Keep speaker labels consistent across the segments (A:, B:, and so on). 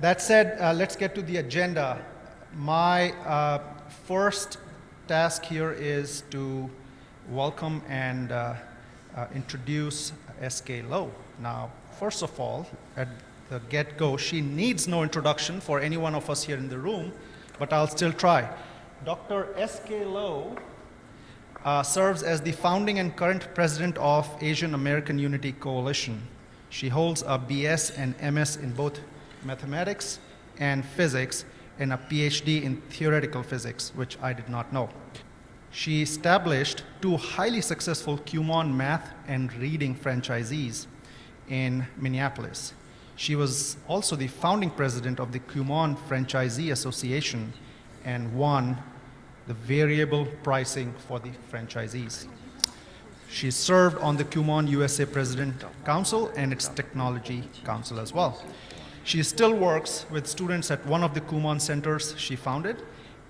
A: That said, let's get to the agenda. My first task here is to welcome and introduce S.K. Lowe. Now, first of all, at the get-go, she needs no introduction for any one of us here in the room, but I'll still try. Dr. S.K. Lowe serves as the founding and current president of Asian American Unity Coalition. She holds a BS and MS in both mathematics and physics and a PhD in theoretical physics, which I did not know. She established 2 highly successful Kumon math and reading franchisees in Minneapolis. She was also the founding president of the Kumon Franchisee Association and won the variable pricing for the franchisees. She served on the Kumon USA President Council and its Technology Council as well. She still works with students at one of the Kumon centers she founded,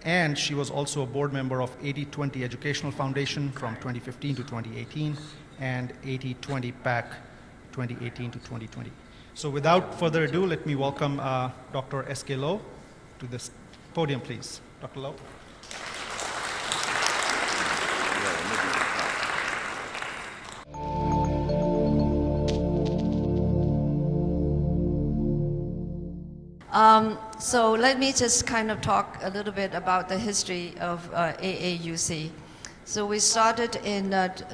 A: and she was also a board member of 80/20 Educational Foundation from 2015 to 2018 and 80/20 PAC 2018 to 2020. So without further ado, let me welcome Dr. S.K. Lowe to this podium, please. Dr. Lowe.
B: So let me just kind of talk a little bit about the history of AAUC. So we started in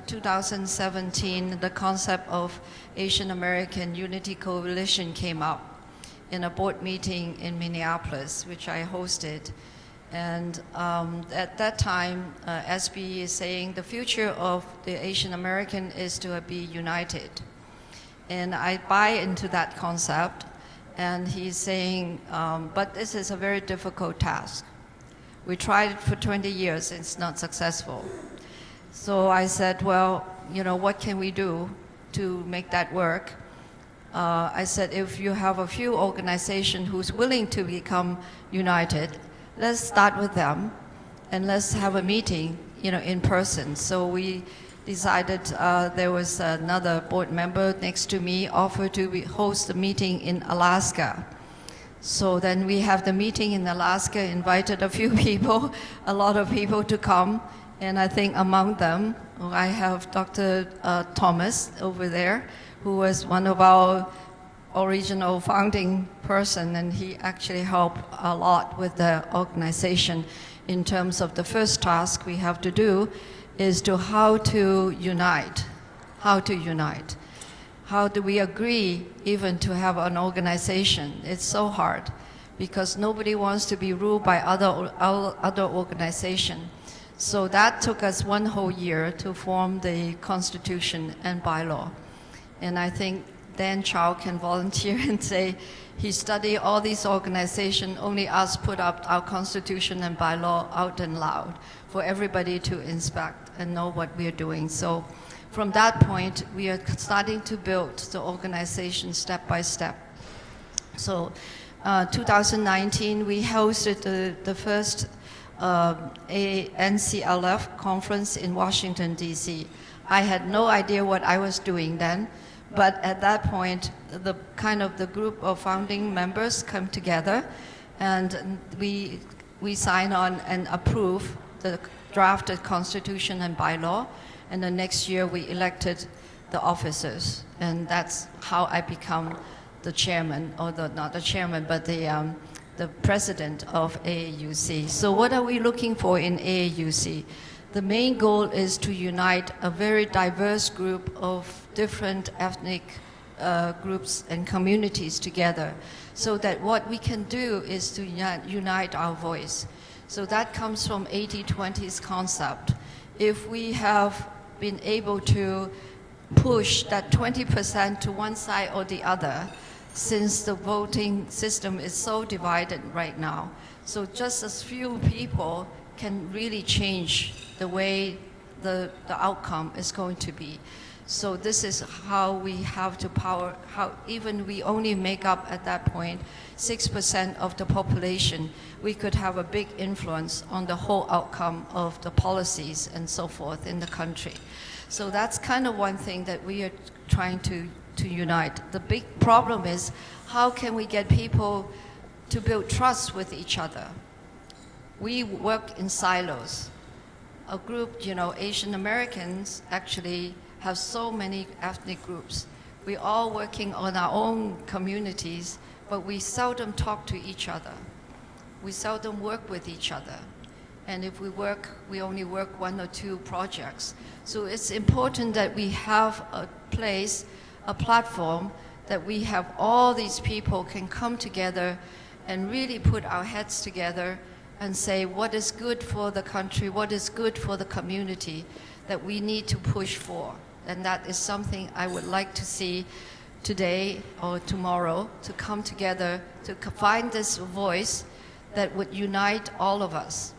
B: 2017, the concept of Asian American Unity Coalition came up in a board meeting in Minneapolis, which I hosted. And at that time, SB is saying the future of the Asian American is to be united. And I buy into that concept. And he's saying, but this is a very difficult task. We tried it for 20 years, it's not successful. So I said, well, you know, what can we do to make that work? I said, if you have a few organizations who's willing to become united, let's start with them and let's have a meeting, you know, in person. So we decided there was another board member next to me offered to host a meeting in Alaska. So then we have the meeting in Alaska, invited a few people, a lot of people to come. And I think among them, I have Dr. Thomas over there, who was one of our original founding person, and he actually helped a lot with the organization in terms of the first task we have to do is to how to unite. How do we agree even to have an organization? It's so hard because nobody wants to be ruled by other organization. So that took us 1 whole year to form the Constitution and bylaw. And I think Dan Chow can volunteer and say he studied all these organizations, only us put up our Constitution and bylaw out and loud for everybody to inspect and know what we are doing. So from that point, we are starting to build the organization step by step. So 2019, we hosted the first NCLF conference in Washington, D.C. I had no idea what I was doing then, but at that point, the group of founding members come together, and we sign on and approve the drafted Constitution and bylaw, and the next year we elected the officers, and that's how I become the chairman, or not the chairman, but the president of AAUC. So what are we looking for in AAUC? The main goal is to unite a very diverse group of different ethnic groups and communities together, so that what we can do is to unite our voice. So that comes from 80/20's concept. If we have been able to push that 20% to one side or the other, since the voting system is so divided right now, so just as few people can really change the way the outcome is going to be. So this is how we have to power, how even we only make up at that point 6% of the population, we could have a big influence on the whole outcome of the policies and so forth in the country. So that's kind of one thing that we are trying to unite. The big problem is how can we get people to build trust with each other. We work in silos. A group, Asian Americans actually have so many ethnic groups. We're all working on our own communities, but we seldom talk to each other. We seldom work with each other. And if we work, we only work 1 or 2 projects. So it's important that we have a place, a platform, that we have all these people can come together and really put our heads together and say what is good for the country, what is good for the community that we need to push for. And that is something I would like to see today or tomorrow, to come together, to find this voice that would unite all of us.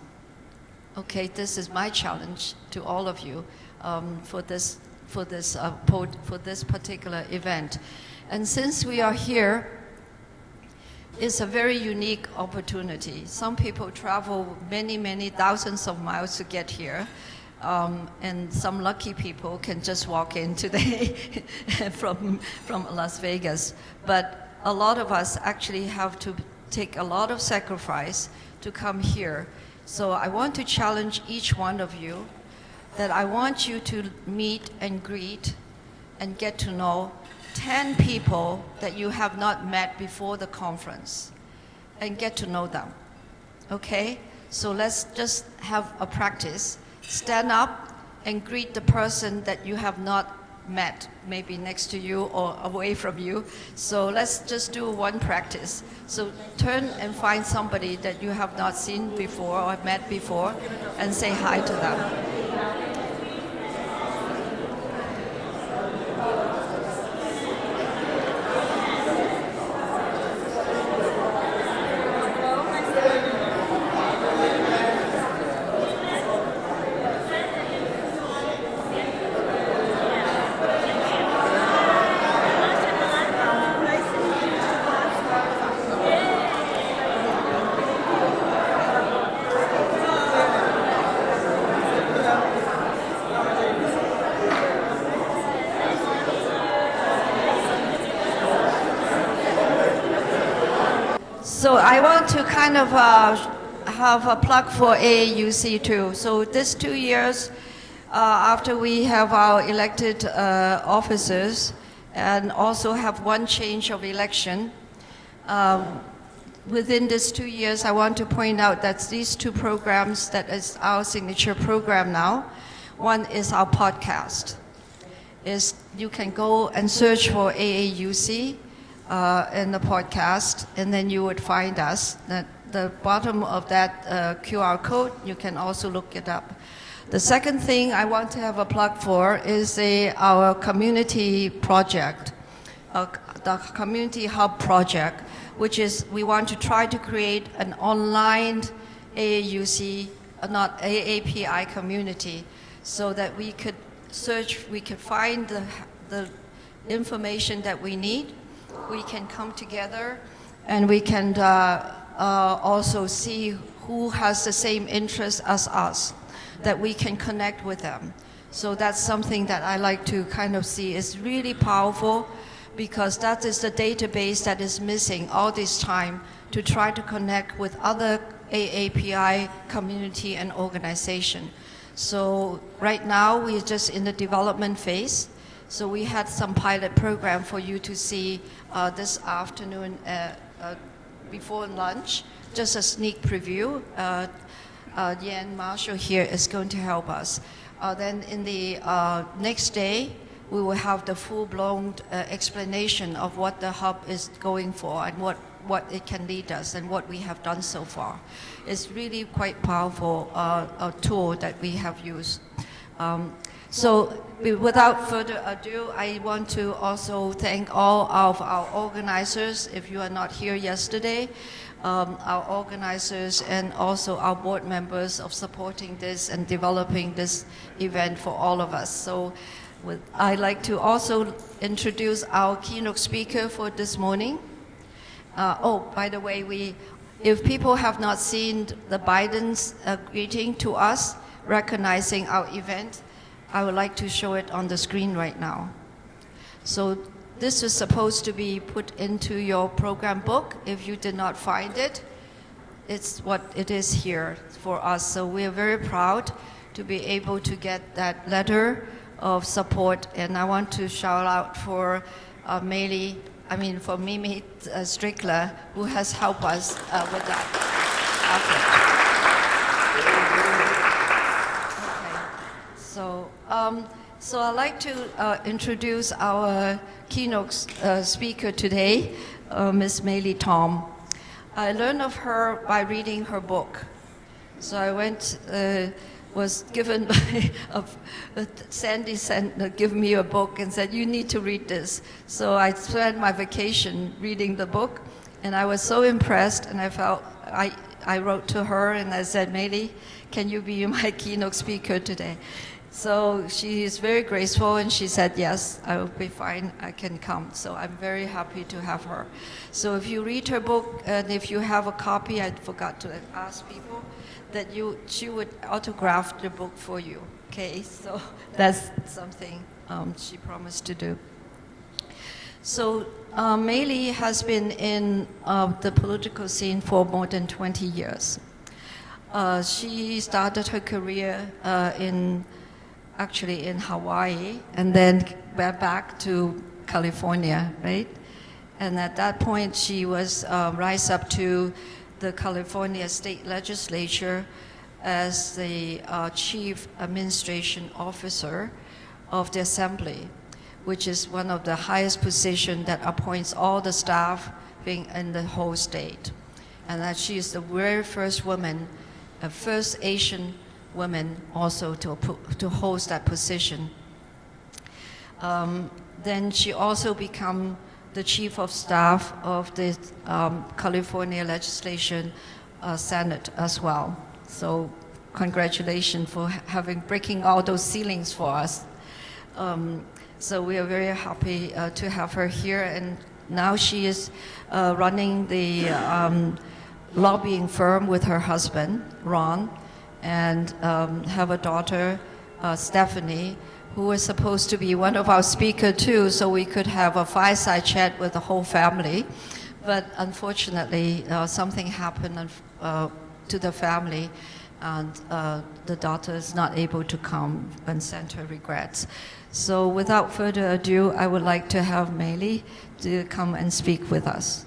B: Okay, this is my challenge to all of you for this particular event. And since we are here, it's a very unique opportunity. Some people travel many, many thousands of miles to get here. And some lucky people can just walk in today from Las Vegas. But a lot of us actually have to take a lot of sacrifice to come here. So I want to challenge each one of you that I want you to meet and greet and get to know 10 people that you have not met before the conference and get to know them. Okay? So let's just have a practice. Stand up and greet the person that you have not met, maybe next to you or away from you. So let's just do one practice. So turn and find somebody that you have not seen before or met before and say hi to them. So I want to kind of have a plug for AAUC too. So this 2 years after we have our elected officers and also have one change of election, within these 2 years I want to point out that these 2 programs that is our signature program now. One is our podcast. You can go and search for AAUC in the podcast, and then you would find us. At the bottom of that QR code, you can also look it up. The second thing I want to have a plug for is our community project, the Community Hub project, which is we want to try to create an online AAUC, not AAPI community, so that we could search, we could find the information that we need. We can come together and we can also see who has the same interest as us, that we can connect with them. So that's something that I like to kind of see is really powerful, because that is the database that is missing all this time to try to connect with other AAPI community and organization. So right now we're just in the development phase. So we had some pilot program for you to see this afternoon before lunch, just a sneak preview. Yan Marshall here is going to help us. Then in the next day, we will have the full-blown explanation of what the hub is going for and what it can lead us and what we have done so far. It's really quite powerful a tool that we have used. So without further ado, I want to also thank all of our organizers. If you are not here yesterday, our organizers and also our board members of supporting this and developing this event for all of us. So I'd like to also introduce our keynote speaker for this morning. By the way, if people have not seen the Biden's greeting to us, recognizing our event, I would like to show it on the screen right now. So this was supposed to be put into your program book. If you did not find it, it's what it is here for us. So we are very proud to be able to get that letter of support. And I want to shout out for Mimi Strickler, who has helped us with that effort. Okay. So I'd like to introduce our keynote speaker today, Ms. Meili Tom. I learned of her by reading her book. So I was given by Sandy gave me a book and said, you need to read this. So I spent my vacation reading the book, and I was so impressed, and I wrote to her and I said, Meili, can you be my keynote speaker today? So she is very graceful, and she said, yes, I will be fine, I can come. So I'm very happy to have her. So if you read her book, and if you have a copy, I forgot to ask people, that she would autograph the book for you, okay? So that's something she promised to do. So Meili has been in the political scene for more than 20 years. She started her career actually in Hawaii, and then went back to California, right? And at that point, she was rise up to the California State Legislature as the Chief Administration Officer of the Assembly, which is one of the highest positions that appoints all the staff being in the whole state. And that she is the very first woman, first Asian woman also to hold that position. Then she also became the Chief of Staff of the California Legislation Senate as well. So congratulations for breaking all those ceilings for us. So we are very happy to have her here, and now she is running the lobbying firm with her husband, Ron, and have a daughter, Stephanie, who was supposed to be one of our speakers too, so we could have a fireside chat with the whole family. But unfortunately, something happened to the family, and the daughter is not able to come and send her regrets. So without further ado, I would like to have Meili to come and speak with us.